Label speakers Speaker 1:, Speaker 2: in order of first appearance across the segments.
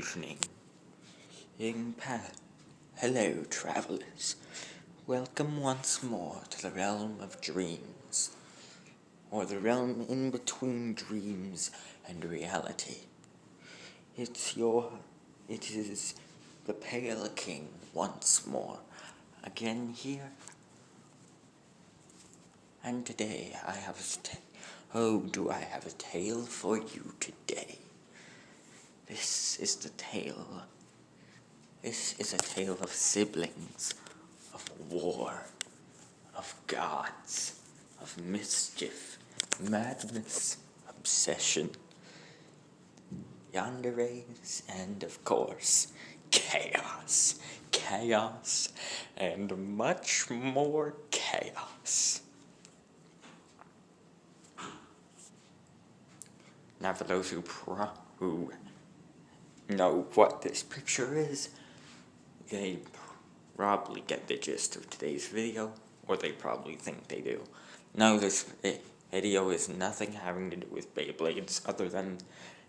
Speaker 1: evening. Hello, travelers. Welcome once more to the realm of dreams, or the realm in between dreams and reality. It is the Pale King once more, again here. And today I have do I have a tale for you today. This is a tale of siblings, of war, of gods, of mischief, madness, obsession, yanderes, and of course, chaos, and much more chaos. Now, for those who know what this picture is, they probably get the gist of today's video, or they probably think they do. No, this video is nothing having to do with Beyblades other than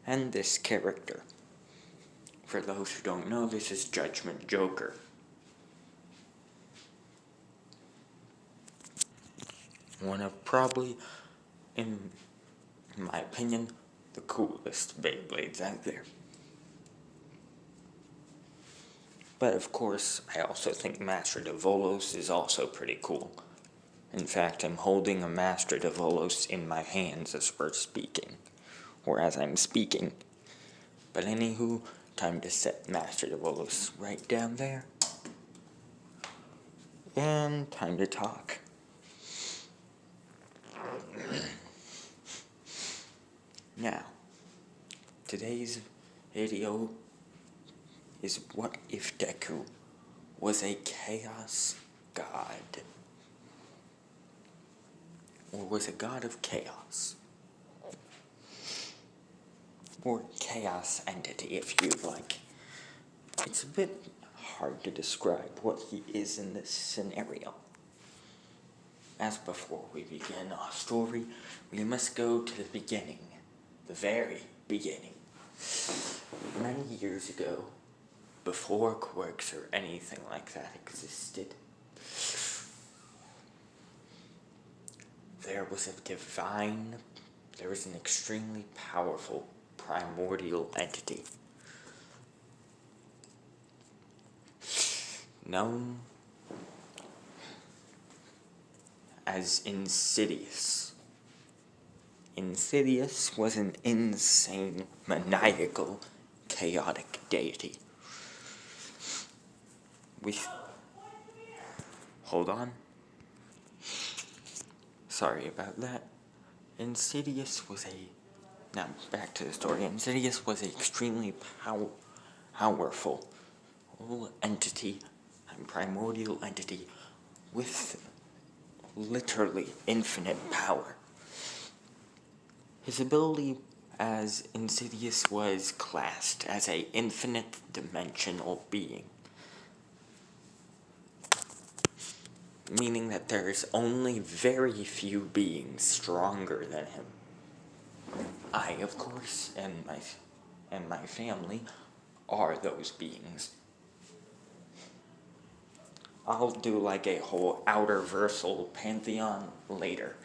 Speaker 1: this character. For those who don't know, this is Judgment Joker. One of probably, in my opinion, the coolest Beyblades out there. But of course, I also think Master Divolos is also pretty cool. In fact, I'm holding a Master Divolos in my hands as we're speaking, or as I'm speaking. But anywho, time to set Master Divolos right down there. And time to talk. Now, today's video is what if Deku was a chaos god? Or was a god of chaos? Or chaos entity, if you like. It's a bit hard to describe what he is in this scenario. As before we begin our story, we must go to the beginning. The very beginning. Many years ago, before quirks or anything like that existed, there was an extremely powerful primordial entity known as Insidious. Insidious was an insane, maniacal, chaotic deity. Hold on. Sorry about that. Now, back to the story. Insidious was an extremely powerful entity, a primordial entity, with literally infinite power. His ability as Insidious was classed as an infinite dimensional being, meaning that there's only very few beings stronger than him. I, of course, and my family are those beings. I'll do like a whole outer-versal pantheon later.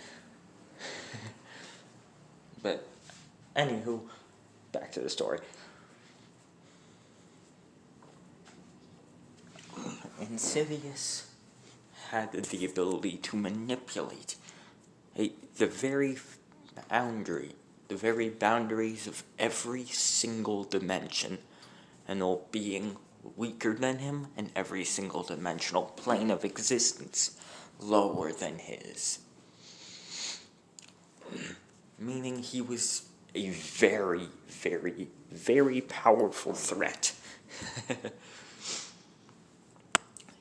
Speaker 1: But, anywho, back to the story. Insidious had the ability to manipulate the very boundaries of every single dimension, and all being weaker than him in every single dimensional plane of existence, lower than his. Meaning he was a very, very, very powerful threat.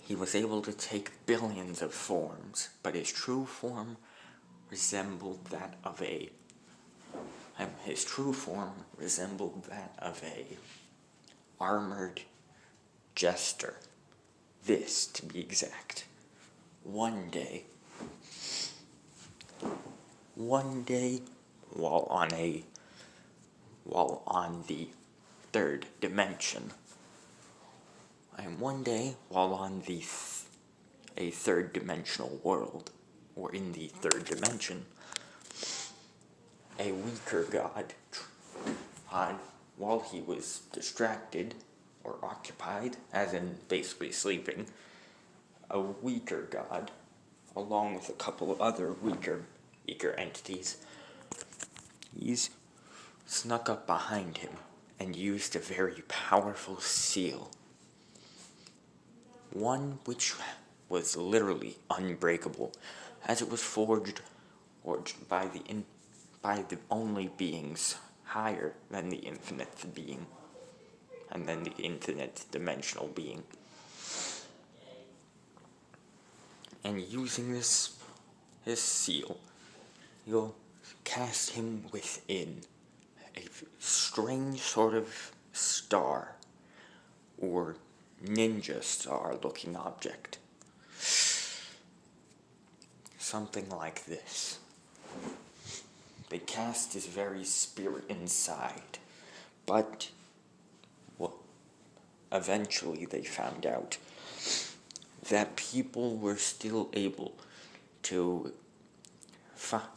Speaker 1: He was able to take billions of forms, but his true form resembled that of a armored jester. This, to be exact. One day, while on the third dimension. And one day, while on a third dimensional world, or in the third dimension, a weaker god, while he was distracted or occupied, as in basically sleeping, a weaker god, along with a couple of other weaker entities, he's snuck up behind him and used a very powerful seal. One which was literally unbreakable, as it was forged by the only beings higher than the infinite being, and then the infinite dimensional being. And using this seal, you'll cast him within a strange sort of star, or ninja star looking object. Something like this. They cast his very spirit inside, but eventually they found out that people were still able to,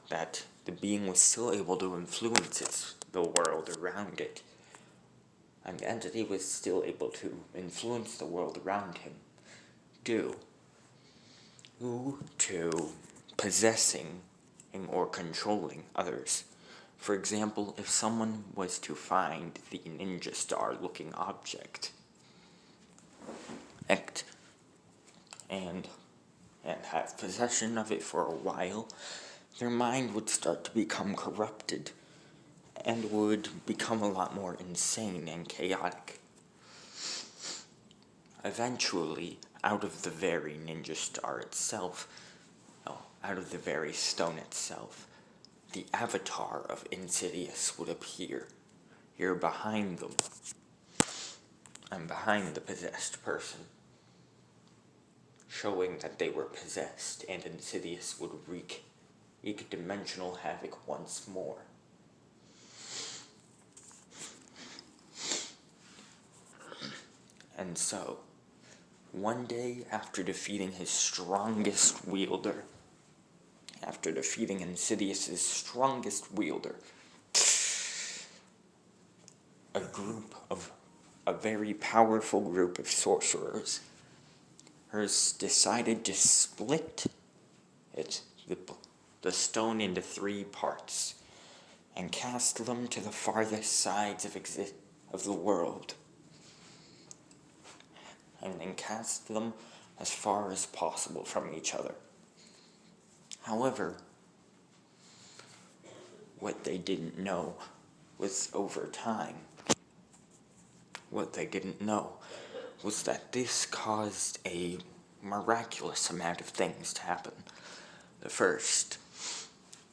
Speaker 1: that the being was still able to influence the world around it. And the entity was still able to influence the world around him due to possessing or controlling others. For example, if someone was to find the ninja star looking object and have possession of it for a while, their mind would start to become corrupted and would become a lot more insane and chaotic. Eventually, out of the very ninja star itself, out of the very stone itself, the avatar of Insidious would appear here behind them, and behind the possessed person, showing that they were possessed, and Insidious would wreak dimensional havoc once more. And so, one day after defeating his strongest wielder, after defeating Insidious's strongest wielder, a very powerful group of sorcerers decided to split the stone into 3 parts and cast them to the farthest sides of the world, and then cast them as far as possible from each other. However, what they didn't know was over time, that this caused a miraculous amount of things to happen. The first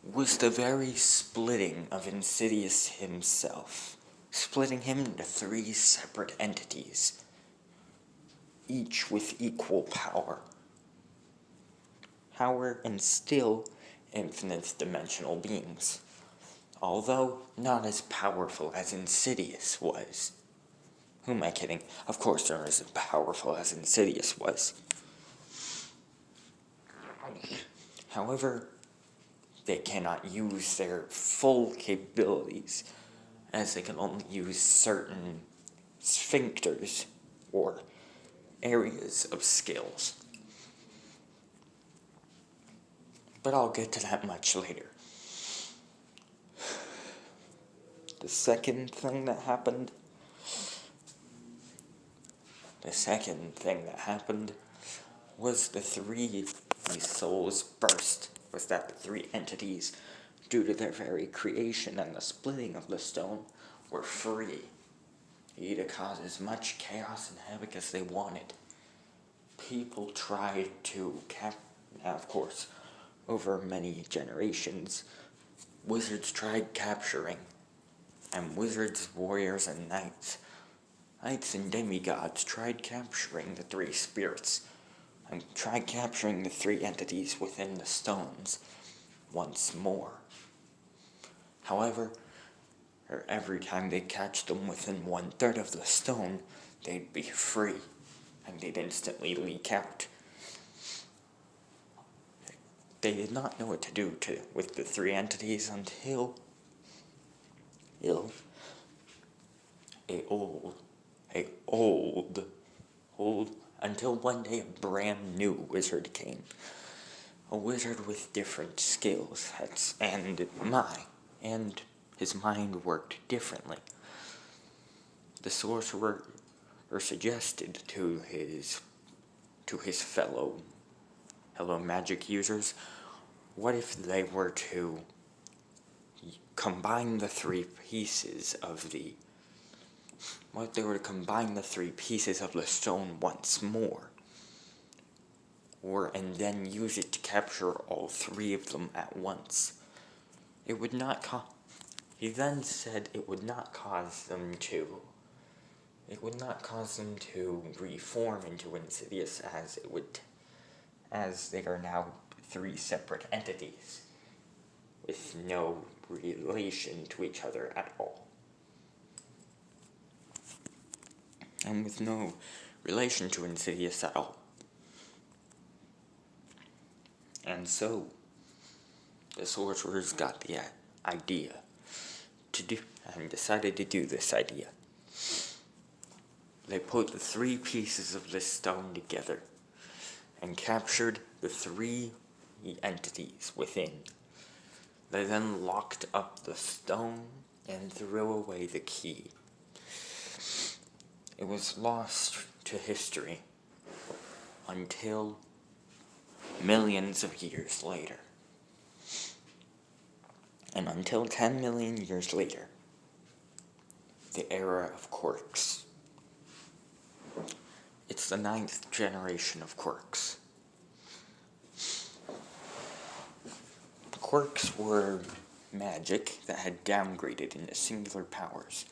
Speaker 1: was the very splitting of Insidious himself, splitting him into 3 separate entities, each with equal power and still infinite dimensional beings, although not as powerful as Insidious was. Who am I kidding? Of course they're as powerful as Insidious was. However, they cannot use their full capabilities, as they can only use certain sphincters or areas of skills. But I'll get to that much later. The second thing that happened was the 3 souls burst. Was that the 3 entities, due to their very creation and the splitting of the stone, were free to cause as much chaos and havoc as they wanted. People tried to of course, over many generations, wizards tried capturing, and wizards, warriors, and knights and demigods tried capturing the 3 spirits, and tried capturing the 3 entities within the stones once more. However, or every time they catch them within 1/3 of the stone, they'd be free, and they'd instantly leak out. They did not know what to do with the three entities until until one day a brand new wizard came. A wizard with different skills, and his mind worked differently. The sorcerer suggested to his fellow magic users, what if they were to combine the three pieces of the stone once more, and then use it to capture all three of them at once. He then said it would not cause them to reform into Insidious, as they are now three separate entities with no relation to each other at all. And with no relation to Insidious at all. And so, the sorcerers got the idea and decided to do this idea. They put the three pieces of this stone together and captured the three entities within. They then locked up the stone and threw away the key. It was lost to history until millions of years later. And until 10 million years later, the era of quirks. It's the 9th generation of quirks. Quirks were magic that had downgraded into singular powers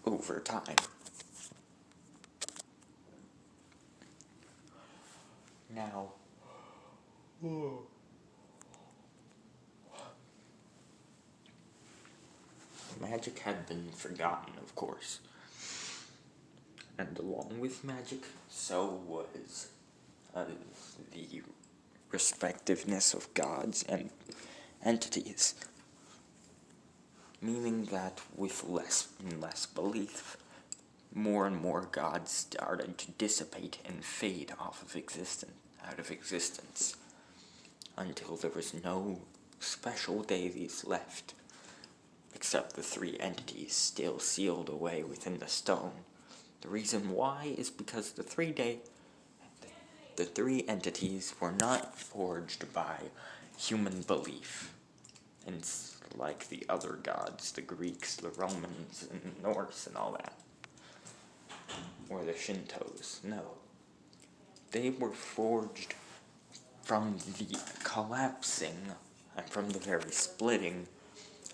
Speaker 1: over time. Now, magic had been forgotten, of course. And along with magic, so was the respectiveness of gods and entities. Meaning that with less and less belief, more and more gods started to dissipate and fade out of existence, until there was no special deities left, except the three entities still sealed away within the stone. The reason why is because the three entities were not forged by human belief, and like the other gods, the Greeks, the Romans, and the Norse, and all that, or the Shintos. No. They were forged from the collapsing, and from the very splitting,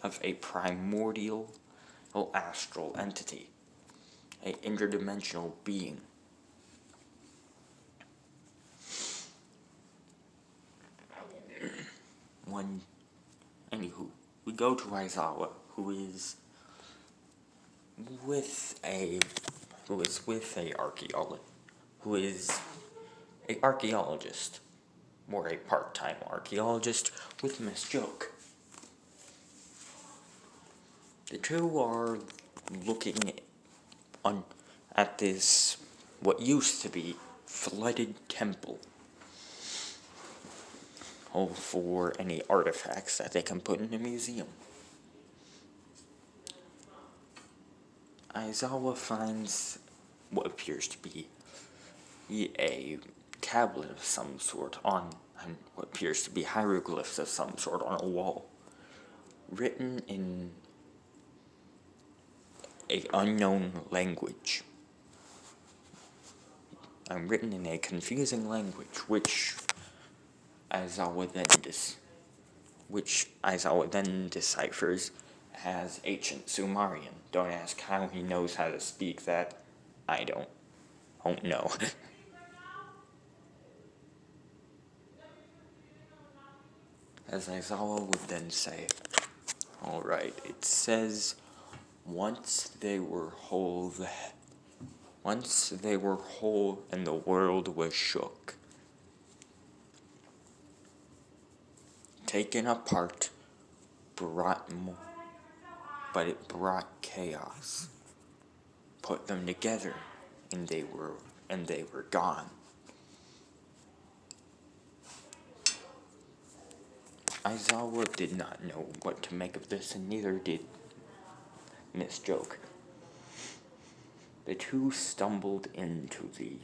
Speaker 1: of a primordial astral entity, an interdimensional being. Anywho, we go to Aizawa, who is with a archaeologist, or a part-time archaeologist with Miss Joke. The two are looking at this, what used to be, flooded temple, for any artifacts that they can put in a museum. Aizawa finds what appears to be a tablet of some sort and what appears to be hieroglyphs of some sort on a wall, written in an unknown language. Written in a confusing language, which Aizawa then deciphers as ancient Sumerian. Don't ask how he knows how to speak that. I don't know. As Aizawa would then say, Alright, it says, once they were whole and the world was shook. Taken apart, but it brought chaos. Put them together, and they were gone. Aizawa did not know what to make of this, and neither did Miss Joke. The two stumbled into the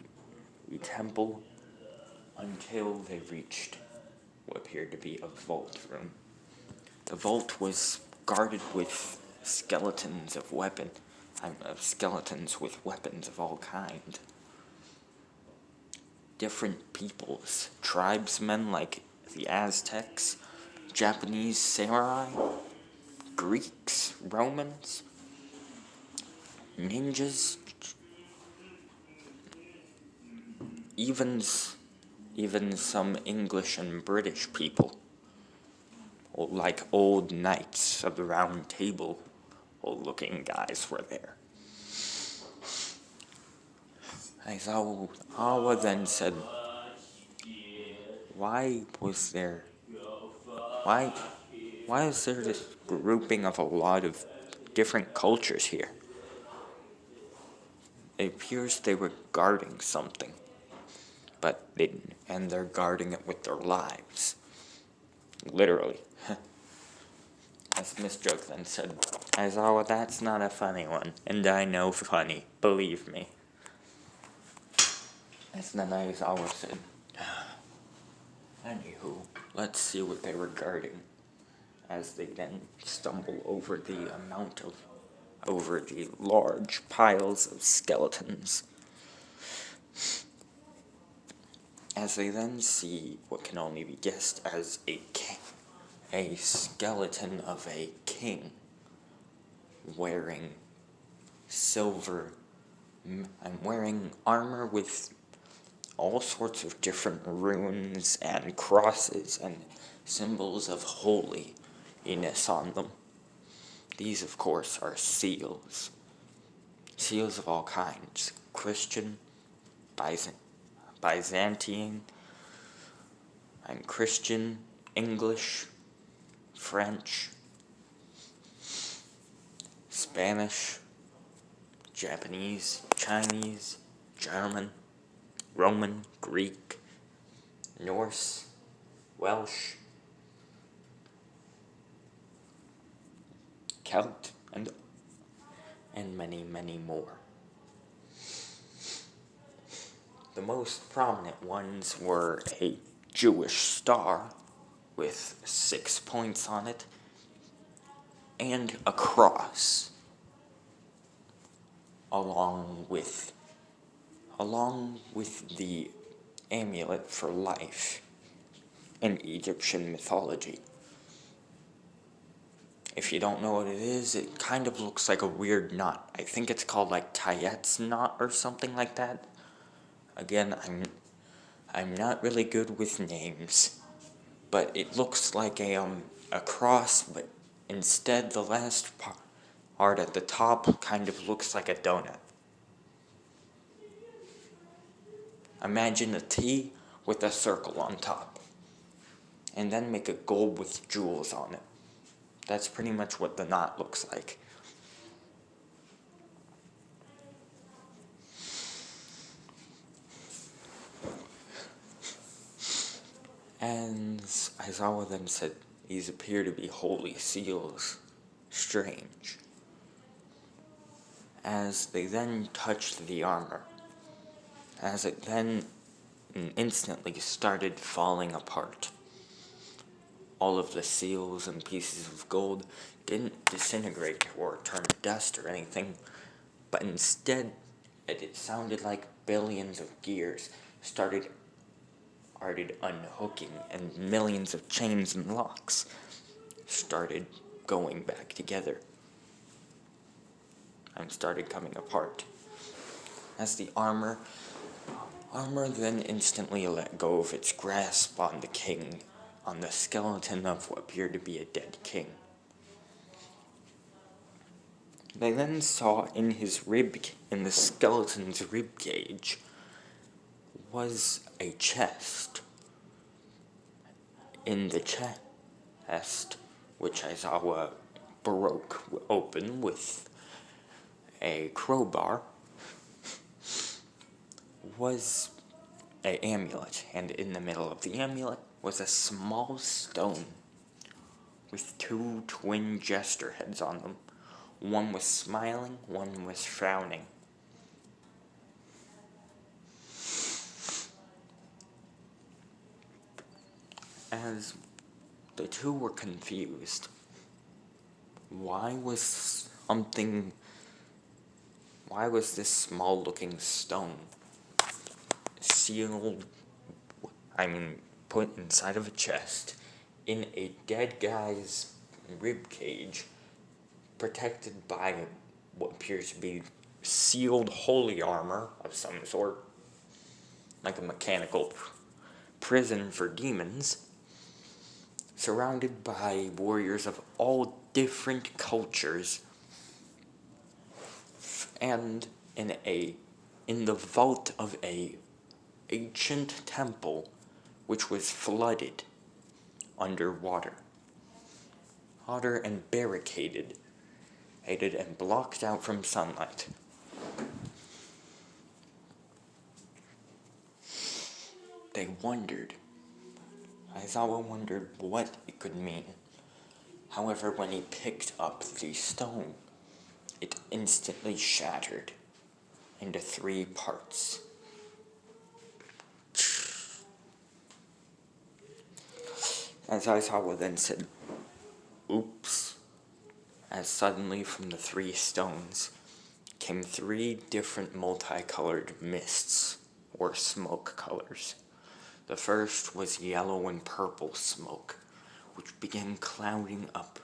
Speaker 1: temple until they reached what appeared to be a vault room. The vault was guarded with skeletons with weapons of all kind. Different peoples, tribesmen like the Aztecs, Japanese samurai, Greeks, Romans, ninjas, even some English and British people, like old knights of the round table, old-looking guys were there. Aizawa then said, why is there this grouping of a lot of different cultures here? It appears they were guarding something, and they're guarding it with their lives. Literally. As Miss Joke then said, Aizawa, that's not a funny one, and I know funny, believe me. As then Aizawa said, anywho, let's see what they were guarding, as they then stumble over the large piles of skeletons. As they then see what can only be guessed as a skeleton of a king wearing wearing armor with all sorts of different runes and crosses and symbols of holiness on them. These, of course, are seals. Seals of all kinds. Christian, Byzantine, and Christian, English, French, Spanish, Japanese, Chinese, German, Roman, Greek, Norse, Welsh, Celt, and many, many more. The most prominent ones were a Jewish star with 6 points on it, and a cross, along with the amulet for life in Egyptian mythology. If you don't know what it is, it kind of looks like a weird knot. I think it's called like Tayet's knot or something like that. Again, I'm not really good with names, but it looks like a cross, but instead the last part at the top kind of looks like a donut. Imagine a T with a circle on top, and then make a gold with jewels on it. That's pretty much what the knot looks like. And Aizawa then said, these appear to be holy seals. Strange. As they then touched the armor, as it then instantly started falling apart. All of the seals and pieces of gold didn't disintegrate or turn to dust or anything, but instead it sounded like billions of gears started unhooking, and millions of chains and locks started going back together and started coming apart. As the armor then instantly let go of its grasp on the skeleton of what appeared to be a dead king. They then saw in the skeleton's rib cage, was a chest. In the chest, which Aizawa broke open with a crowbar, was an amulet, and in the middle of the amulet was a small stone with two twin jester heads on them. One was smiling, one was frowning. As the two were confused, why was this small-looking stone put inside of a chest in a dead guy's rib cage, protected by what appears to be sealed holy armor of some sort, like a mechanical prison for demons, surrounded by warriors of all different cultures, and in the vault of a ancient temple which was flooded underwater, and barricaded, and blocked out from sunlight. Aizawa wondered what it could mean. However, when he picked up the stone, it instantly shattered into 3 parts. As Aizawa then said, "Oops," as suddenly from the 3 stones came 3 different multicolored mists, or smoke colors. The first was yellow and purple smoke, which began clouding up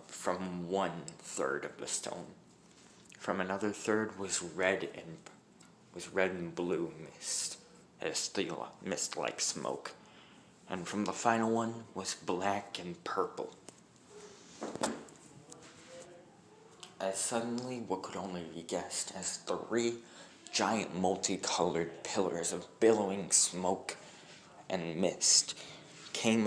Speaker 1: from 1/3 of the stone. From another third was red and blue mist, a steel mist-like smoke. And from the final one was black and purple. As suddenly, what could only be guessed as 3 giant multicolored pillars of billowing smoke and mist came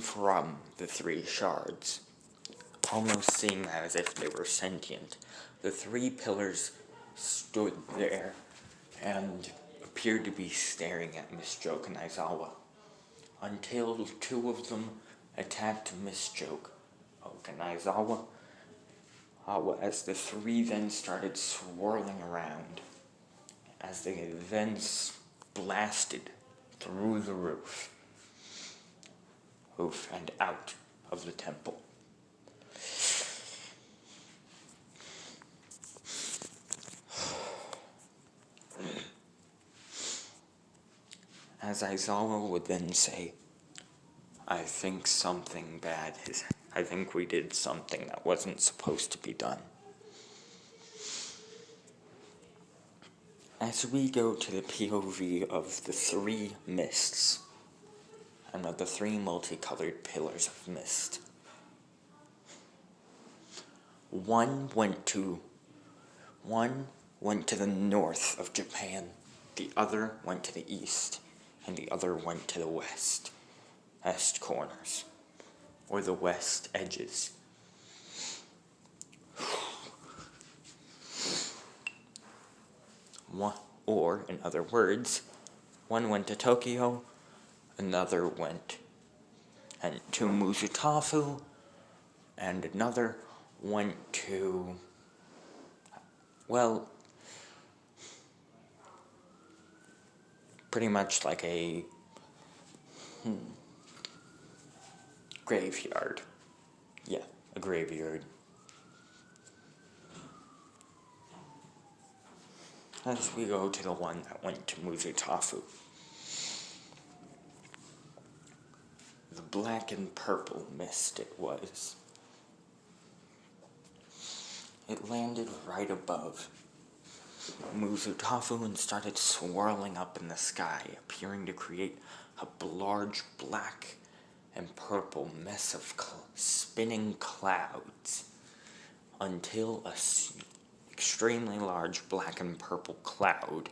Speaker 1: from the 3 shards, almost seeming as if they were sentient. The 3 pillars stood there and appeared to be staring at Miss Joke and Aizawa, until 2 of them attacked Miss Joke and Aizawa, as the 3 then started swirling around, as they then blasted through the roof and out of the temple. As Aizawa would then say, I think we did something that wasn't supposed to be done. As we go to the POV of the 3 mists, and of the 3 multicolored pillars of mist, one went to the north of Japan, the other went to the east, and the other went to the west corners, or the west edges. Or, in other words, one went to Tokyo, another went to Muzutafu, and another went to, well, pretty much like a graveyard. Yeah, a graveyard. As we go to the one that went to Muzutafu, the black and purple mist it was. It landed right above Muzutafu and started swirling up in the sky, appearing to create a large black and purple mess of spinning clouds until extremely large black and purple cloud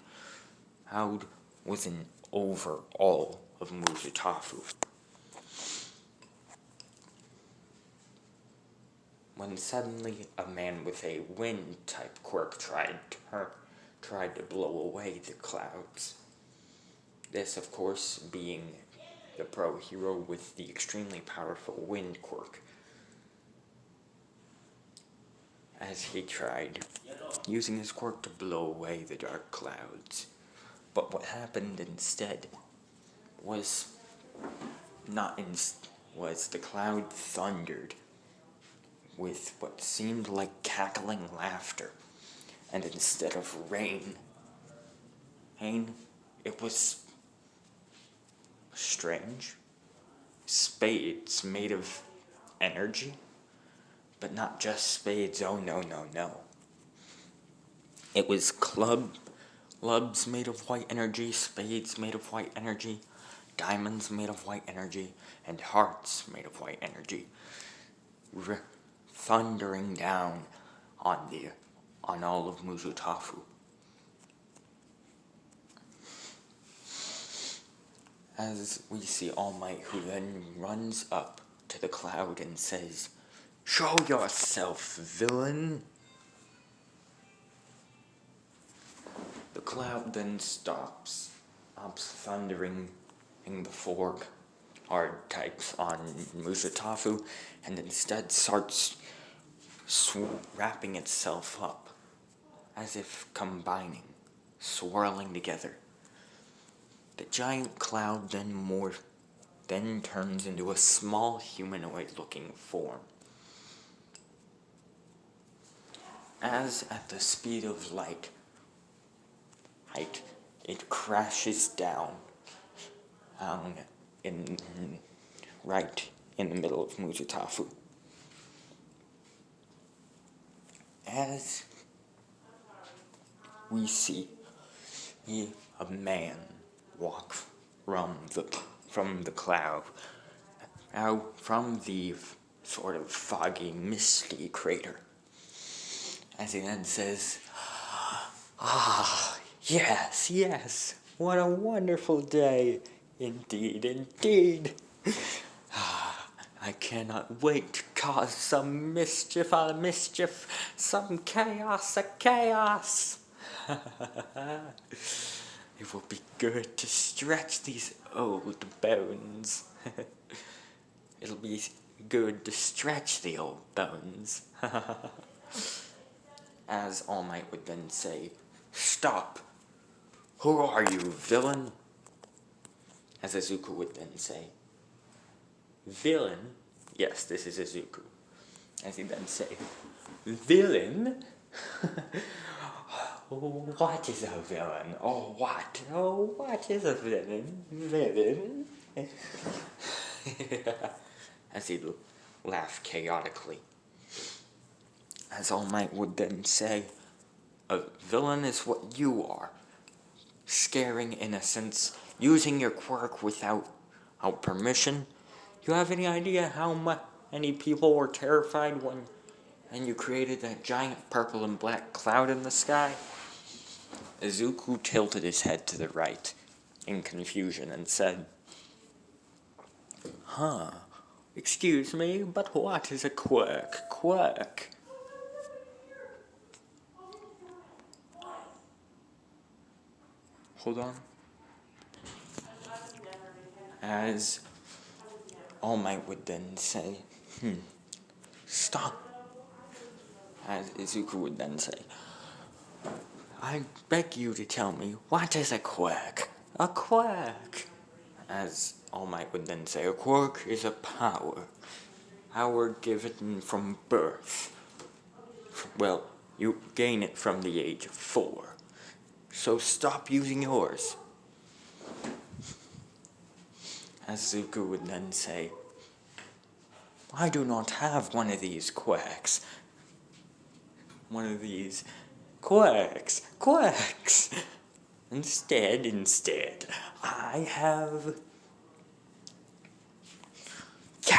Speaker 1: was an over all of Muzutafu. When suddenly a man with a wind-type quirk tried to blow away the clouds. This, of course, being the pro hero with the extremely powerful wind quirk. As he tried using his quirk to blow away the dark clouds. But what happened instead was the cloud thundered with what seemed like cackling laughter, and instead of rain, it was strange. Spades made of energy, but not just spades. Oh no. It was clubs made of white energy, spades made of white energy, diamonds made of white energy, and hearts made of white energy, thundering down on all of Muzutafu. As we see All Might, who then runs up to the cloud and says, "Show yourself, villain!" The cloud then stops thundering in the four archetypes on Muzutafu, and instead starts wrapping itself up, as if combining, swirling together. The giant cloud then turns into a small humanoid-looking form. As at the speed of light, it crashes down right in the middle of Muzutafu. As we see a man walk from the cloud, from the sort of foggy, misty crater, as he then says, "Ah, yes, what a wonderful day, indeed. I cannot wait to cause some mischief, some chaos. It will be good to stretch these old bones. It'll be good to stretch the old bones." As All Might would then say, "Stop! Who are you, villain?" As Izuku would then say, "Villain?" Yes, this is Izuku. As he'd then say, "Villain? What is a villain? What is a villain? Villain?" As he'd laugh chaotically. As All Might would then say, "A villain is what you are. Scaring innocents, using your quirk without permission. You have any idea how many people were terrified when you created that giant purple and black cloud in the sky?" Izuku tilted his head to the right in confusion and said, "Excuse me, but what is a quirk? Hold on. As All Might would then say, "Stop." As Izuku would then say, "I beg you to tell me, what is a quirk? A quirk." As All Might would then say, "A quirk is a power given from birth. Well, you gain it from the age of 4. So stop using yours." As Zuko would then say, "I do not have one of these quirks. One of these quirks. Instead, I have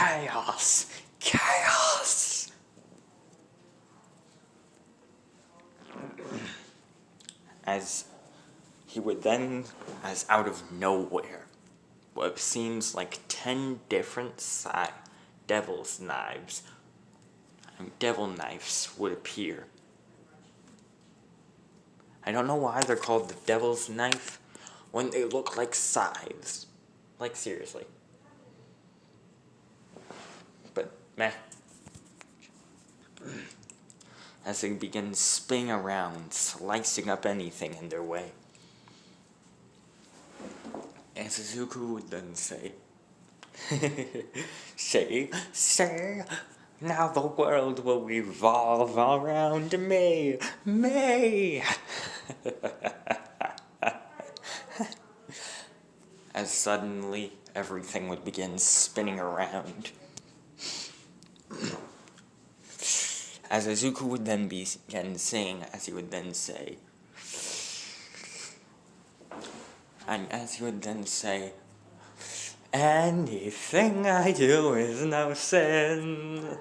Speaker 1: chaos, chaos. As he would then, as out of nowhere, what seems like 10 different devil knives would appear. I don't know why they're called the devil's knife when they look like scythes. Like, seriously. But, meh. As they begin spinning around, slicing up anything in their way. And Suzuku would then say, say, now the world will revolve around me, me. As suddenly everything would begin spinning around. As Izuku would then begin saying, as he would then say, and as he would then say, anything I do is no sin,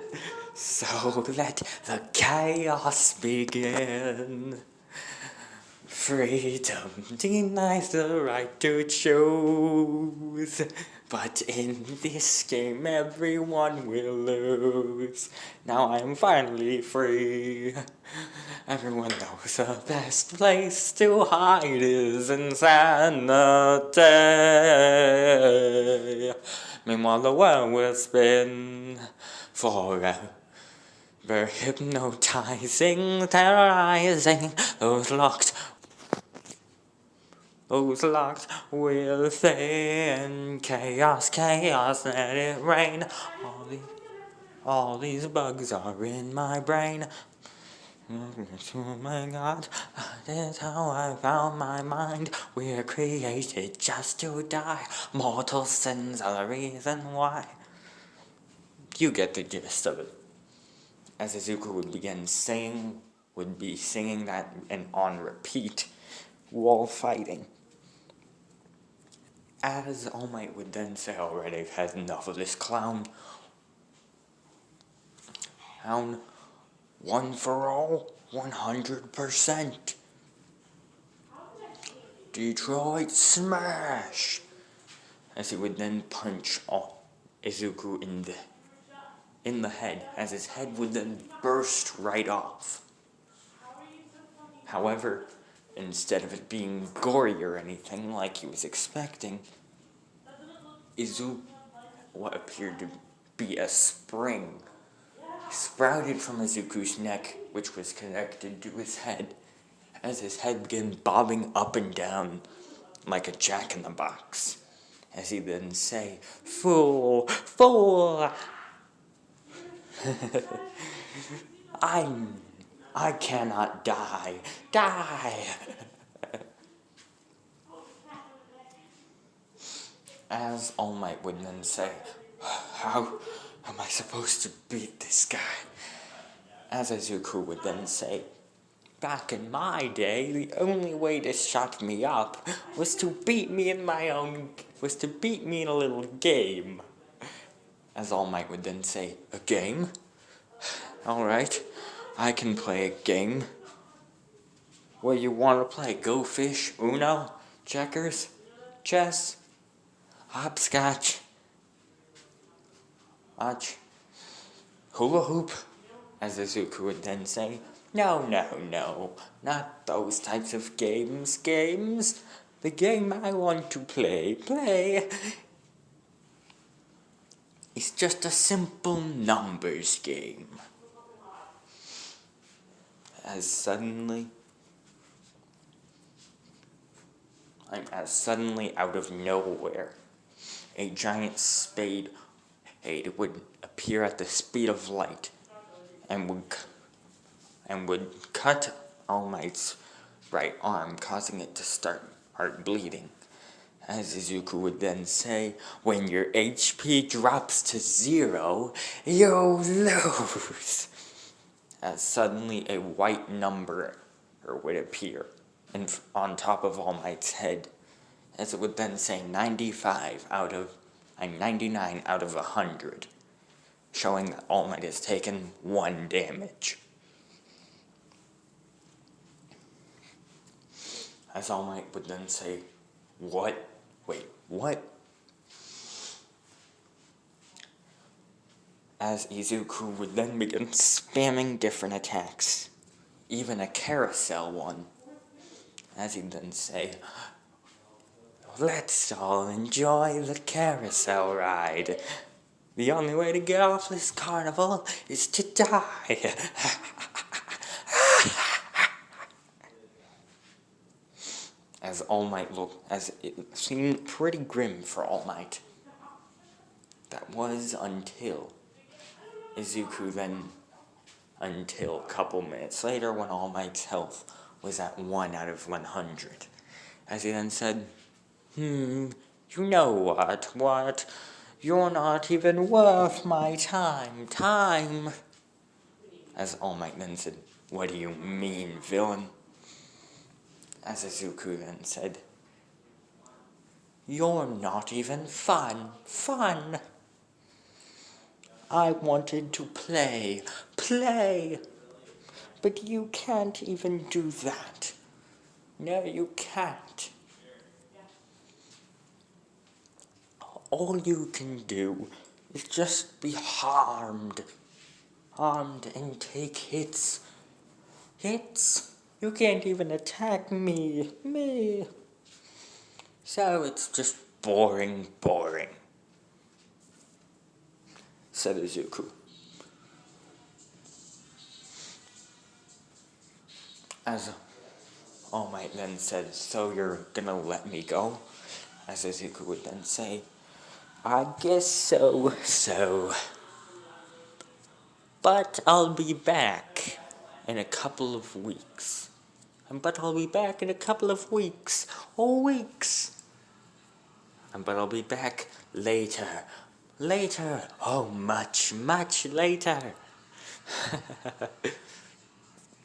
Speaker 1: so let the chaos begin. Freedom denies the right to choose, but in this game everyone will lose. Now I'm finally free. Everyone knows the best place to hide is insanity. Meanwhile the world will spin forever. Hypnotizing, terrorizing those locked within. Chaos, chaos, let it rain. All these bugs are in my brain. Oh my God, that is how I found my mind. We're created just to die. Mortal sins are the reason why. You get the gist of it. As Izuku would be singing that and on repeat while fighting. As All Might would then say, alright, I've had enough of this clown. Clown, one for all, 100%. Detroit Smash! As he would then punch Izuku in the head, as his head would then burst right off. However, instead of it being gory or anything like he was expecting, what appeared to be a spring sprouted from Izuku's neck, which was connected to his head, as his head began bobbing up and down like a jack-in-the-box. As he then say, fool, fool! I cannot die. As All Might would then say, how am I supposed to beat this guy? As Izuku would then say, back in my day, the only way to shut me up was to beat me in a little game. As All Might would then say, a game? Alright, I can play a game. What you want to play? Go Fish? Uno? Checkers? Chess? Hopscotch? Hula hoop? As Izuku would then say, no, not those types of games. The game I want to play is just a simple numbers game. As suddenly out of nowhere, a giant spade would appear at the speed of light and would cut All Might's right arm, causing it to start bleeding. As Izuku would then say, when your HP drops to 0, you lose. As suddenly a white number would appear on top of All Might's head, as it would then say 99 out of 100. showing that All Might has taken 1 damage. As All Might would then say, "What? Wait, what?" As Izuku would then begin spamming different attacks, even a carousel one, as he'd then say, "Let's all enjoy the carousel ride. The only way to get off this carnival is to die." As All Might as it seemed pretty grim for All Might. That was until until a couple minutes later when All Might's health was at 1 out of 100. As he then said, you know what? You're not even worth my time. As All Might then said, "What do you mean, villain?" As Izuku then said, "You're not even fun. I wanted to play, but you can't even do that. No, you can't. All you can do is just be harmed and take hits. You can't even attack me. So it's just boring, said Izuku. As All Might then said, "So you're gonna let me go?" As Izuku would then say, "I guess so. But I'll be back in a couple of weeks. But I'll be back in a couple of weeks. Weeks. But I'll be back later. Oh, much later.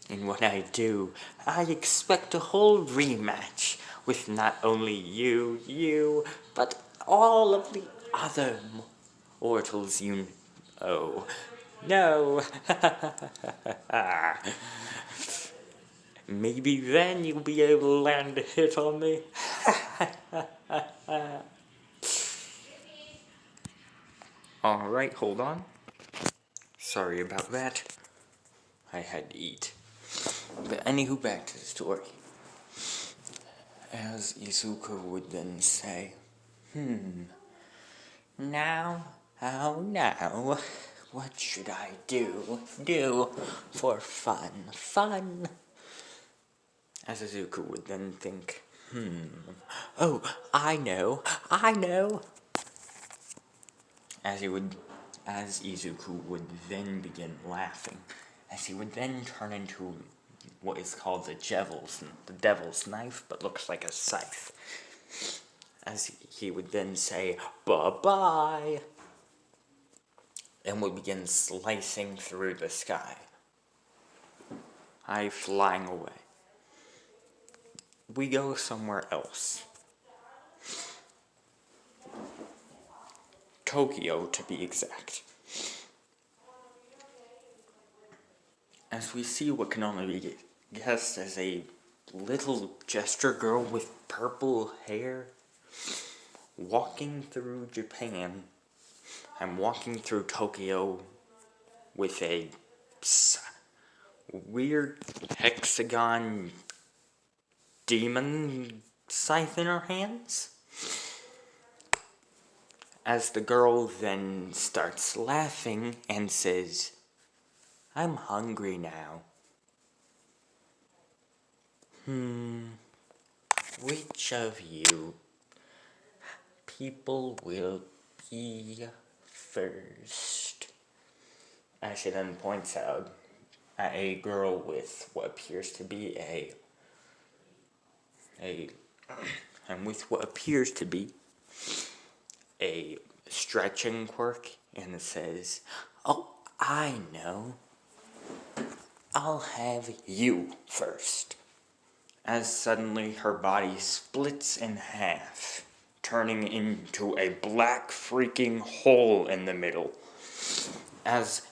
Speaker 1: And when I do, I expect a whole rematch with not only you, but all of the other mortals you know. No. Maybe then you'll be able to land a hit on me." Alright, hold on. Sorry about that. I had to eat. But anywho, back to the story. As Izuku would then say, now, what should I do for fun? As Izuku would then think, oh, I know. As Izuku would then begin laughing, as he would then turn into what is called the devil's knife, but looks like a scythe. As he would then say, "Bye-bye," and would begin slicing through the sky. Flying away. We go somewhere else. Tokyo, to be exact. As we see what can only be guessed as a little gesture girl with purple hair walking through Japan and walking through Tokyo with a weird hexagon demon scythe in her hands. As the girl then starts laughing and says, "I'm hungry now." Which of you people will be first? As she then points out at a girl with what appears to be a stretching quirk, and it says, "Oh, I know. I'll have you first." As suddenly her body splits in half, turning into a black freaking hole in the middle. as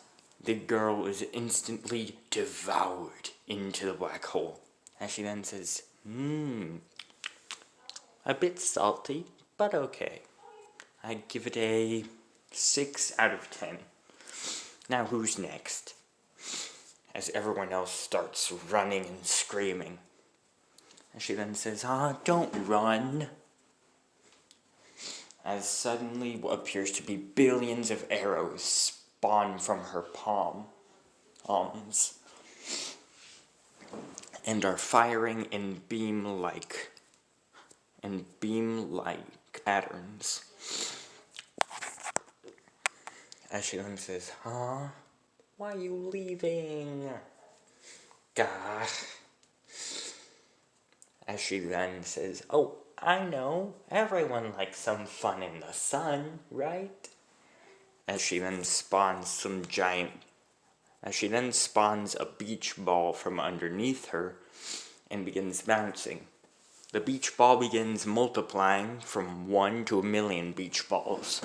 Speaker 1: the girl is instantly devoured into the black hole. As she then says, a bit salty, but okay. I'd give it a 6 out of 10. Now who's next? As everyone else starts running and screaming. And she then says, don't run. As suddenly what appears to be billions of arrows spawn from her palms, and are firing in beam-like patterns. As she then says, why are you leaving? Gah. As she then says, oh, I know, everyone likes some fun in the sun, right? As she then spawns a beach ball from underneath her and begins bouncing. The beach ball begins multiplying from 1 to 1,000,000 beach balls,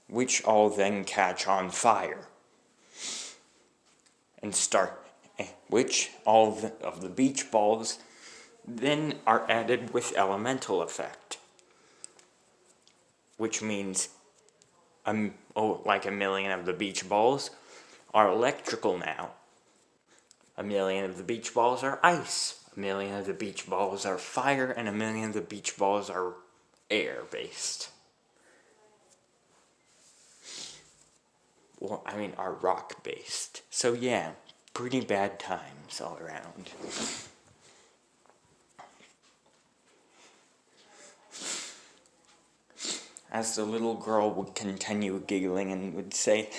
Speaker 1: which all then catch on fire. Which all of the beach balls then are added with elemental effect. Which means, like 1,000,000 of the beach balls are electrical now. 1,000,000 of the beach balls are ice. 1,000,000 of the beach balls are fire, and 1,000,000 of the beach balls are air-based. Well, are rock-based. So yeah, pretty bad times all around. As the little girl would continue giggling and would say,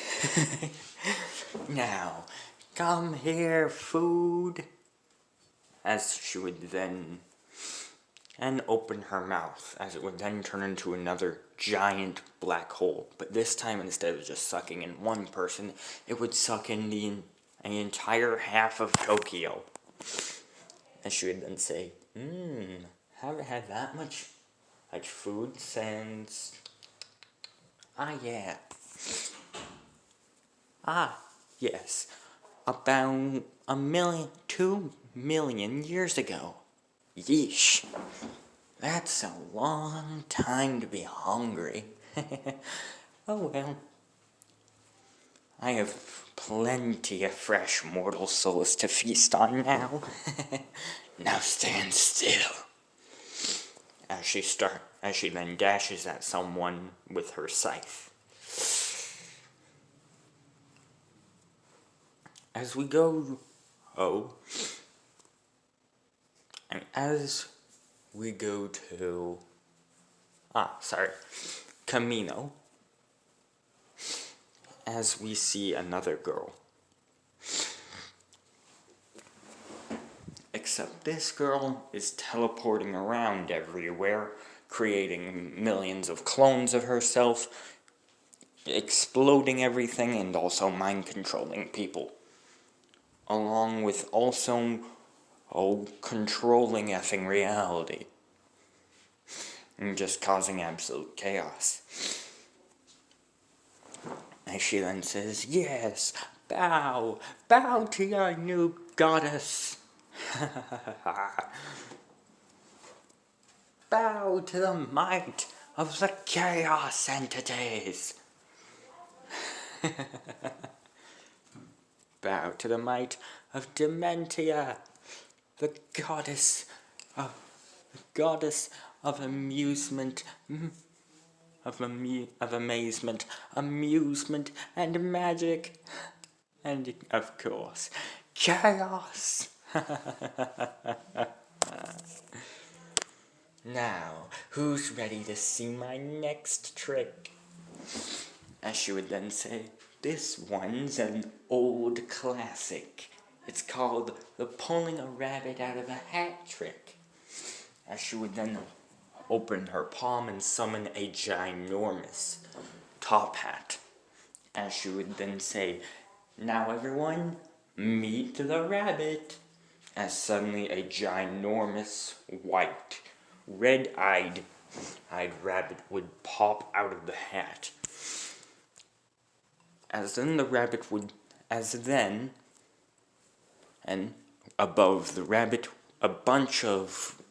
Speaker 1: now, come here, food. As she would then open her mouth, as it would then turn into another giant black hole. But this time, instead of just sucking in one person, it would suck in the entire half of Tokyo. As she would then say, haven't had that much food since... yes. About 2 million years ago. Yeesh. That's a long time to be hungry. Oh well. I have plenty of fresh mortal souls to feast on now. Now stand still. As she then dashes at someone with her scythe. As we go to Camino, as we see another girl. Except this girl is teleporting around everywhere, creating millions of clones of herself, exploding everything, and also mind-controlling people. Along with also, controlling effing reality. And just causing absolute chaos. And she then says, yes, bow to your new goddess. Bow to the might of the chaos entities. Bow to the might of Dementia, the goddess of amusement, of amazement, amusement, and magic, and of course, chaos. Now, who's ready to see my next trick? As she would then say, this one's an old classic. It's called the pulling a rabbit out of a hat trick. As she would then open her palm and summon a ginormous top hat. As she would then say, now everyone, meet the rabbit. As suddenly a ginormous white, red-eyed rabbit would pop out of the hat. and above the rabbit, a bunch of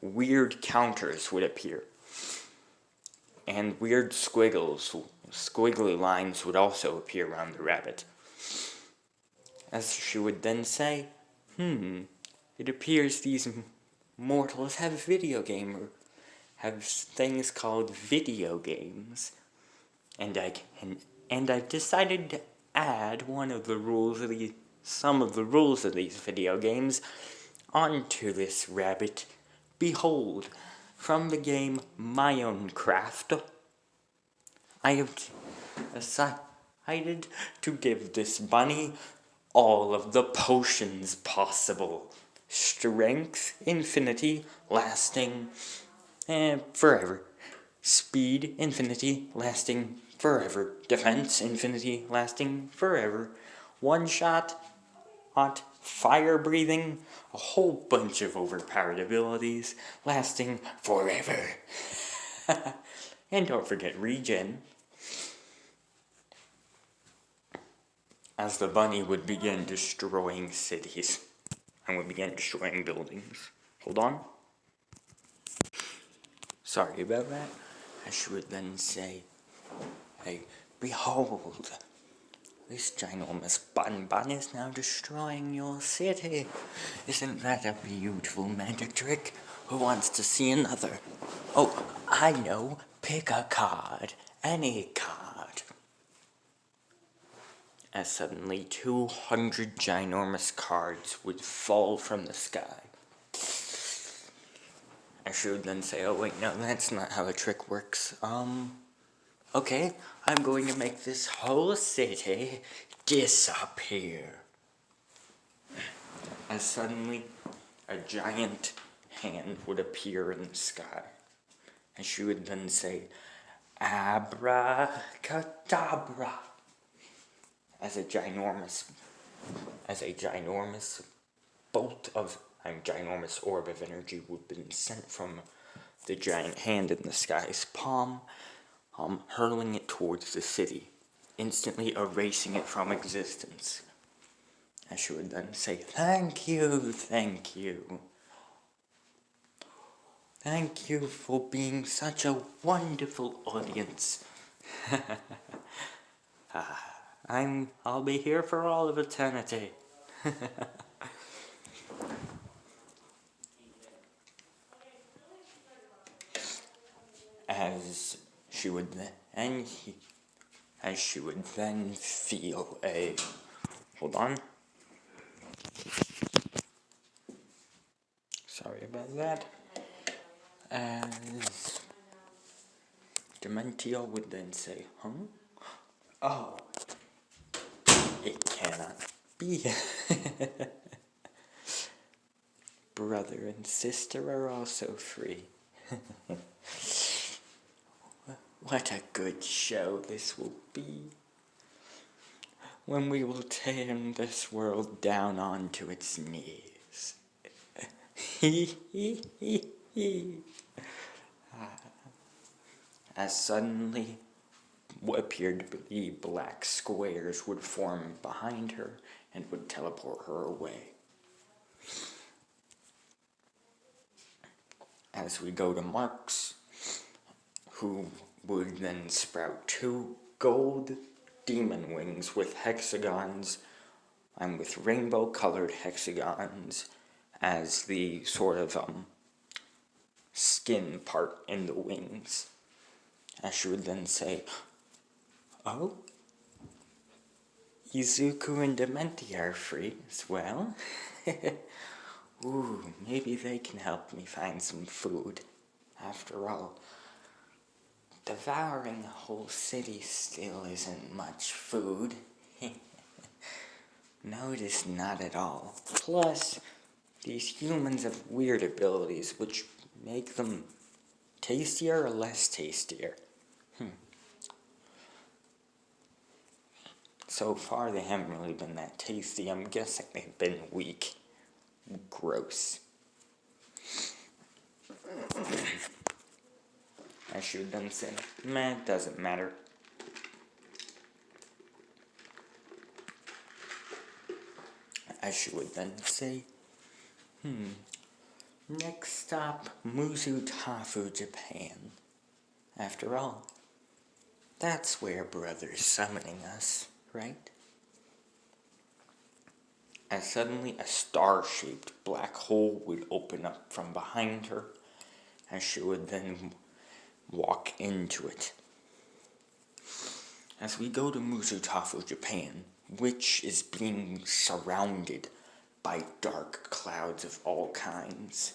Speaker 1: weird counters would appear. And weird squiggly lines would also appear around the rabbit. As she would then say, it appears these mortals have things called video games. And I've decided to add some of the rules of these video games onto this rabbit. Behold, from the game My Own Craft, I have decided to give this bunny all of the potions possible. Strength, infinity, lasting forever. Speed, infinity, lasting forever. Defense, infinity, lasting forever. One shot, hot, fire breathing, a whole bunch of overpowered abilities, lasting forever. And don't forget regen. As the bunny would begin destroying cities, and would begin destroying buildings. Hold on. Sorry about that. As she would then say, hey, behold, this ginormous bun is now destroying your city. Isn't that a beautiful magic trick? Who wants to see another? Oh, I know. Pick a card. Any card. As suddenly 200 ginormous cards would fall from the sky. I should then say, oh wait, no, that's not how the trick works. Okay, I'm going to make this whole city disappear. And suddenly, a giant hand would appear in the sky. And she would then say, abracadabra. As a ginormous ginormous orb of energy would have been sent from the giant hand in the sky's palm, hurling it towards the city, instantly erasing it from existence. And she would then say, thank you. Thank you for being such a wonderful audience. I'll be here for all of eternity. As she would then feel a... Hold on. Sorry about that. As Dementia would then say, Oh, it cannot be. Brother and sister are also free. What a good show this will be. When we will turn this world down onto its knees. As suddenly what appeared to be black squares would form behind her and would teleport her away. As we go to Marks, who would then sprout 2 gold demon wings with hexagons, and with rainbow-colored hexagons as the sort of skin part in the wings. As she would then say, oh, Izuku and Dementi are free as well. Ooh, maybe they can help me find some food. After all, devouring a whole city still isn't much food. No, it is not at all. Plus, these humans have weird abilities which make them tastier or less tastier. So far, they haven't really been that tasty. I'm guessing they've been weak. Gross. I should then say, meh, doesn't matter. as she would then say, next stop, Muzutafu, Japan. After all, that's where Brother's summoning us, right? As suddenly a star-shaped black hole would open up from behind her, as she would then walk into it. As we go to Muzutafu, Japan, which is being surrounded by dark clouds of all kinds,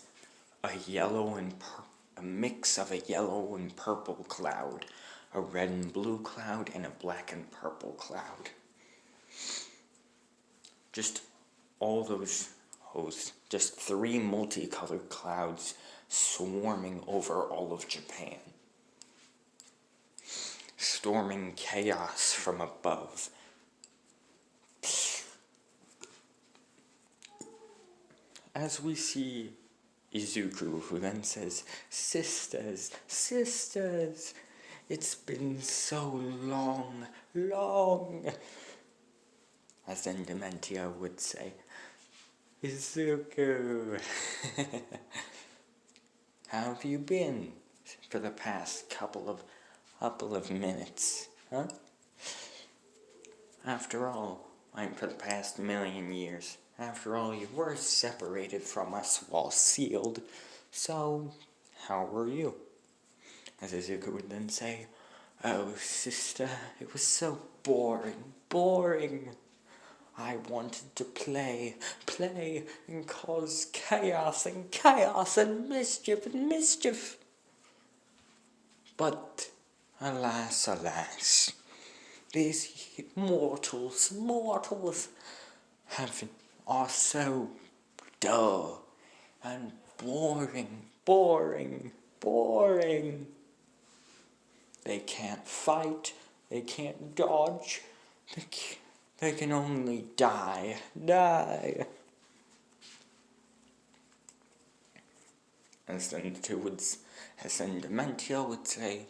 Speaker 1: a mix of a yellow and purple cloud, a red and blue cloud, and a black and purple cloud. Just all those just 3 multicolored clouds swarming over all of Japan. Storming chaos from above. As we see Izuku, who then says, "Sisters, sisters, it's been so long, long." As then Dementia would say, "Izuku, how have you been for the past couple of minutes, huh? After all, for the past 1,000,000 years, after all, you were separated from us while sealed, so how were you?" As Izuku would then say, "Oh, sister, it was so boring. I wanted to play, and cause chaos, and mischief. But, alas, these mortals are so dull and boring. They can't fight, they can't dodge, they can only die. As then Dementia would say,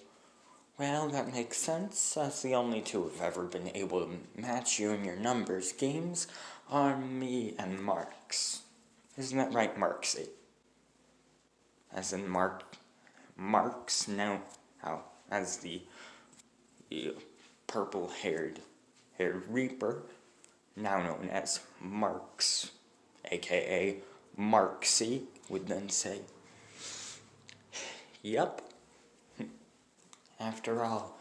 Speaker 1: "Well, that makes sense, as the only two who've ever been able to match you in your numbers games are me and Marx. Isn't that right, Marxy?" As in Marx, now, as the purple-haired Reaper, now known as Marx, aka Marxy, would then say, "Yep. After all,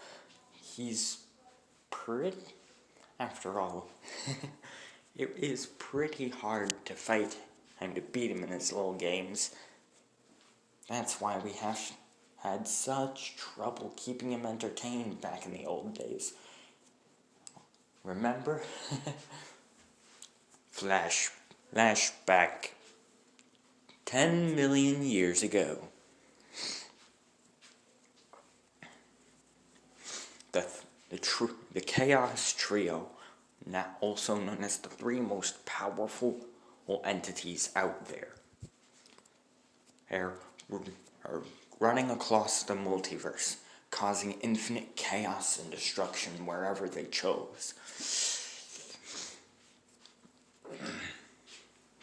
Speaker 1: it is pretty hard to fight and to beat him in his little games. That's why we have had such trouble keeping him entertained back in the old days. Remember?" Flashback 10,000,000 years ago. The Chaos Trio, now also known as the 3 most powerful entities out there, are running across the multiverse, causing infinite chaos and destruction wherever they chose.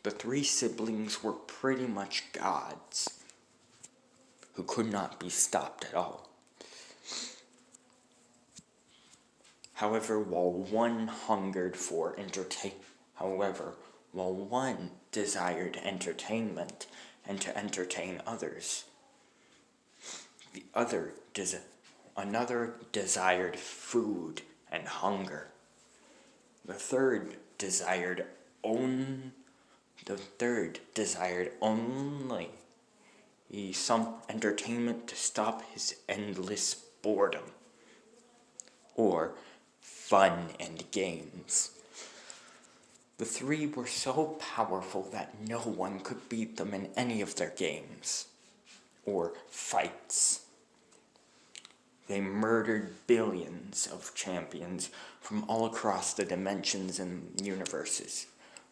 Speaker 1: The 3 siblings were pretty much gods, who could not be stopped at all. However, while one desired entertainment and to entertain others, another desired food and hunger. The third desired only some entertainment to stop his endless boredom, or fun and games. The 3 were so powerful that no one could beat them in any of their games or fights. They murdered billions of champions from all across the dimensions and universes,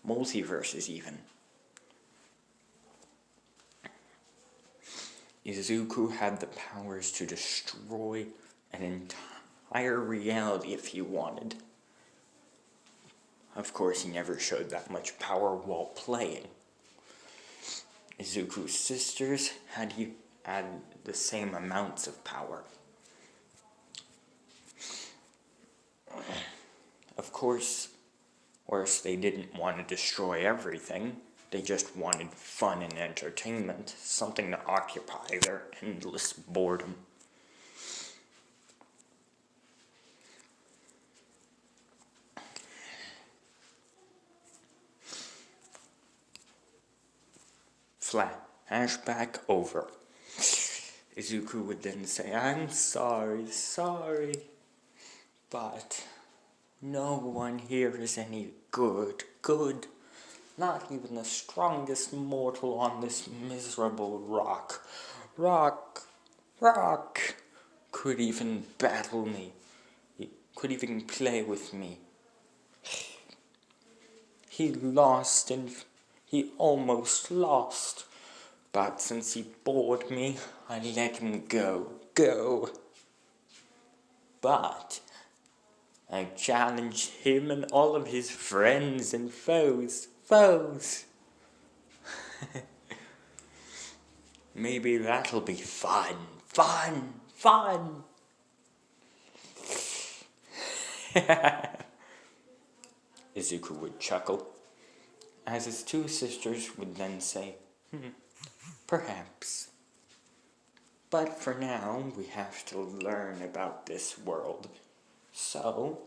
Speaker 1: multiverses even. Izuku had the powers to destroy an entire reality if he wanted. Of course, he never showed that much power while playing. Izuku's sisters had the same amounts of power. Of course, whereas they didn't want to destroy everything, they just wanted fun and entertainment, something to occupy their endless boredom. Flashback over. Izuku would then say, "I'm sorry, but no one here is any good. Not even the strongest mortal on this miserable rock could even battle me, could even play with me. He almost lost, but since he bored me, I let him go. But I challenge him and all of his friends and foes. Maybe that'll be fun. Izuku would chuckle, as his two sisters would then say, perhaps. But for now, we have to learn about this world. So,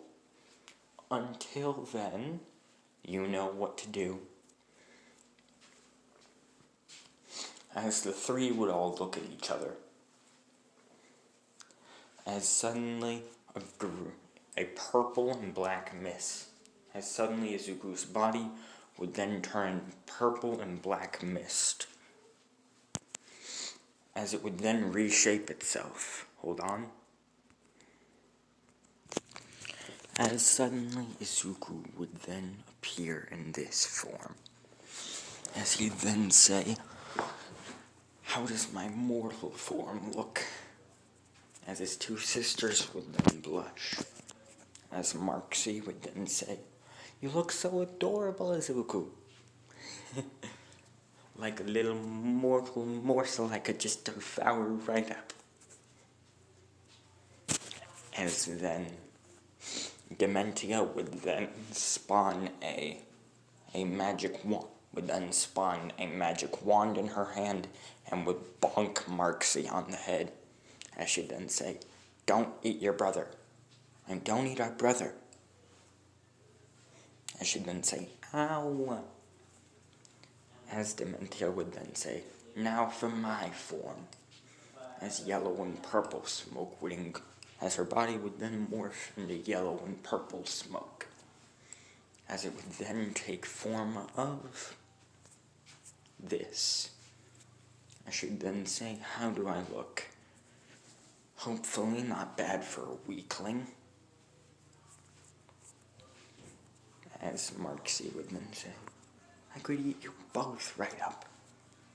Speaker 1: until then, you know what to do. As the three would all look at each other, as suddenly a purple and black mist, as suddenly Izuku's body would then turn purple and black mist, as it would then reshape itself. Hold on. As suddenly Izuku would then appear in this form, as he'd then say, "How does my mortal form look?" As his two sisters would then blush, as Marxie would then say, "You look so adorable, Izuku." Like a little mortal morsel I could just devour right up. As then Dementia would then spawn a magic wand, in her hand and would bonk Marxie on the head, as she'd then say, "Don't eat your brother, and don't eat our brother." As she'd then say, "Ow." As Dementia would then say, "Now for my form." As yellow and purple smoke would as her body would then morph into yellow and purple smoke, as it would then take form of this. I should then say, "How do I look?" Hopefully not bad for a weakling. As Marxie would then say, "I could eat you both right up.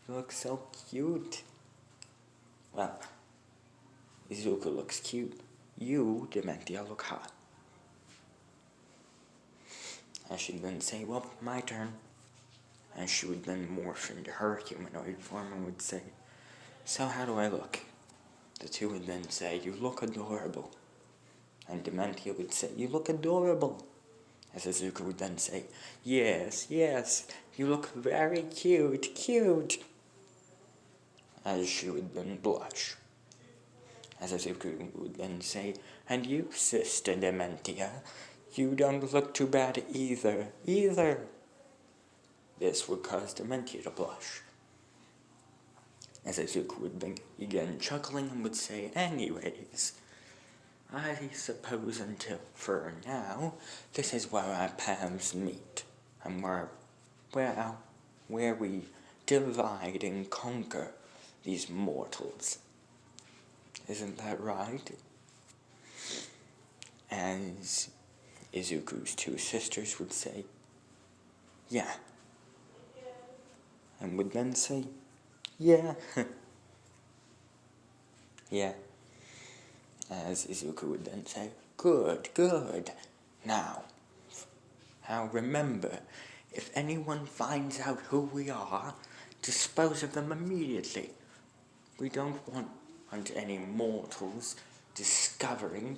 Speaker 1: You look so cute." Well, Izuku looks cute. You, Dementia, look hot. I should then say, "Well, my turn." And she would then morph into her humanoid form and would say, "So how do I look?" The two would then say, "You look adorable." And Dementia would say, "You look adorable." As Izuku would then say, yes, you look very cute." As she would then blush. As Izuku would then say, "And you, Sister Dementia, you don't look too bad either. This would cause Dementia to blush. As Izuku would begin chuckling and would say, "Anyways, I suppose until for now, this is where our paths meet, and where we divide and conquer these mortals. Isn't that right?" As Izuku's two sisters would say, "Yeah," and would then say, "Yeah." Yeah. As Izuku would then say, Good. Now, Now remember, if anyone finds out who we are, dispose of them immediately. We don't want any mortals discovering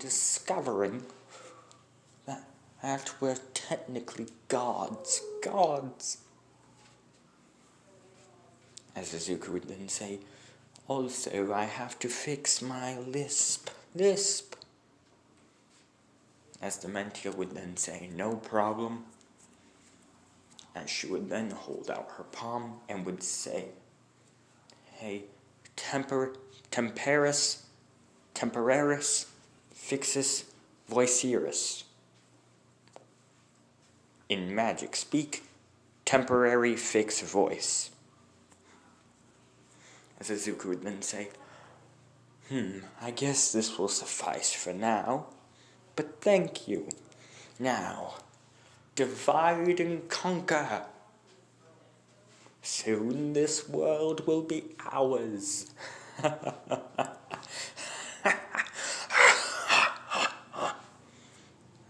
Speaker 1: that we're technically gods. As Izuku would then say, also I have to fix my lisp. As Dementia would then say, no problem. As she would then hold out her palm and would say, hey, temporaris fixus voiceris. In magic speak, temporary fix voice. As Izuku would then say, I guess this will suffice for now, but thank you. Now, divide and conquer. Soon this world will be ours.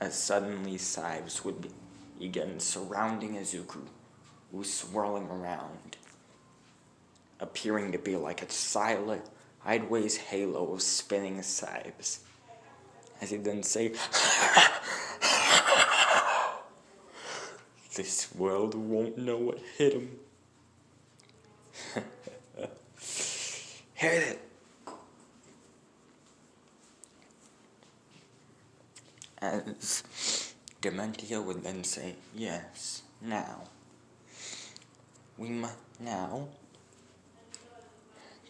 Speaker 1: As suddenly sighs would begin surrounding Izuku, who was swirling around, appearing to be like a silent, sideways halo of spinning scythes. As he'd then say, this world won't know what hit him. Hit it! As Dementia would then say, yes, now.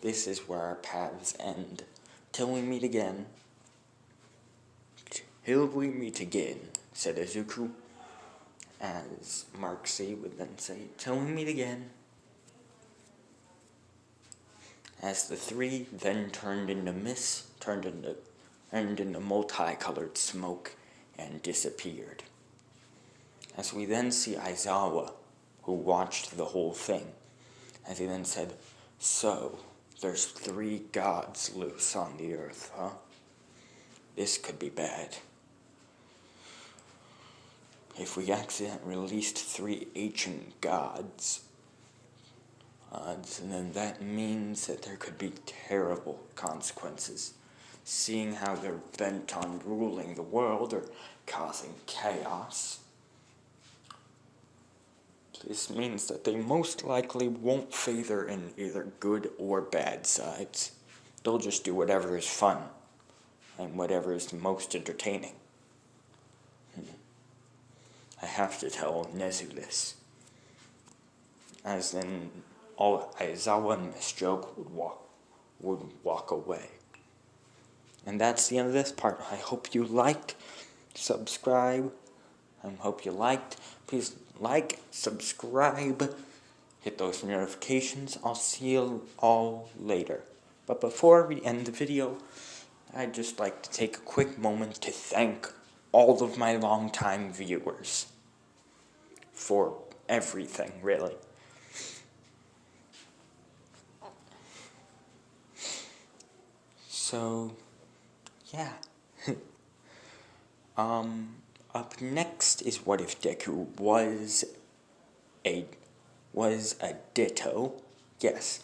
Speaker 1: This is where our paths end. Till we meet again. Till we meet again, said Izuku. As Mark C would then say, till we meet again. As the three then turned into mist, turned into multicolored smoke, and disappeared. As we then see Aizawa, who watched the whole thing, as he then said, so, there's 3 gods loose on the earth, huh? This could be bad. If we accidentally released 3 ancient gods, then that means that there could be terrible consequences, seeing how they're bent on ruling the world or causing chaos. This means that they most likely won't favor in either good or bad sides. They'll just do whatever is fun and whatever is the most entertaining. I have to tell Nezu this. As then all Aizawa and Miss Joke would walk away. And that's the end of this part. I hope you liked, subscribe. I hope you liked. Please like, subscribe, hit those notifications. I'll see you all later. But before we end the video, I'd just like to take a quick moment to thank all of my longtime viewers for everything, really. So, yeah. Up next is what if Deku was a Ditto. Yes.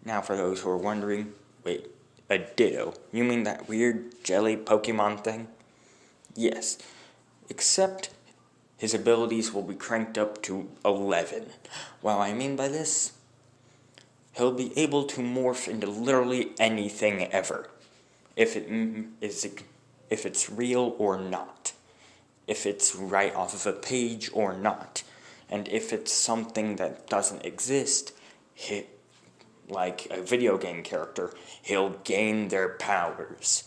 Speaker 1: Now, for those who are wondering, wait, a Ditto? You mean that weird jelly Pokemon thing? Yes. Except his abilities will be cranked up to 11. What I mean by this, he'll be able to morph into literally anything ever, if it's real or not, if it's right off of a page or not, and if it's something that doesn't exist, like a video game character, he'll gain their powers.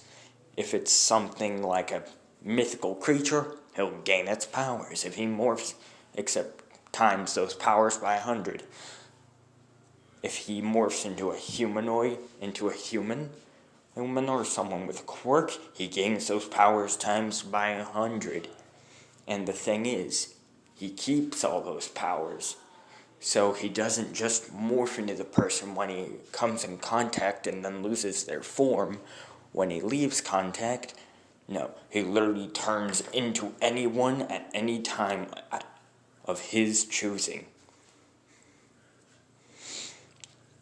Speaker 1: If it's something like a mythical creature, he'll gain its powers. If he morphs, except times those powers by 100. If he morphs into a humanoid, into a human, or someone with a quirk, he gains those powers times by 100. And the thing is, he keeps all those powers. So he doesn't just morph into the person when he comes in contact and then loses their form. When he leaves contact, No, he literally turns into anyone at any time of his choosing.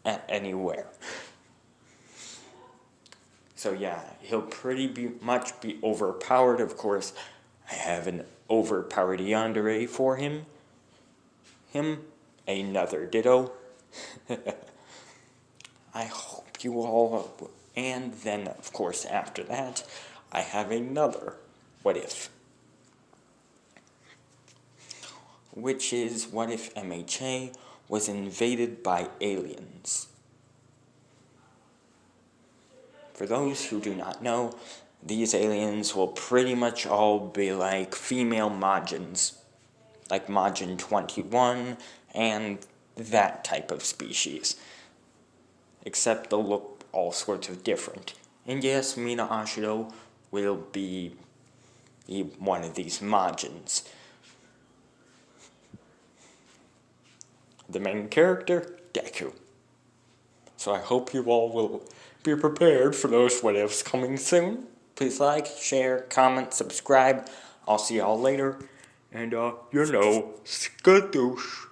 Speaker 1: At anywhere. So yeah, he'll pretty much be overpowered, of course. I have an overpowered yandere for him. Another ditto. I hope you all... And then, of course, after that, I have another what if. Which is, what if MHA was invaded by aliens? For those who do not know, these aliens will pretty much all be like female Majins. Like Majin 21 and that type of species. Except they'll look all sorts of different. And yes, Mina Ashido will be one of these Majins. The main character, Deku. So I hope you all will be prepared for those what ifs coming soon. Please like, share, comment, subscribe. I'll see y'all later. And, skadoosh.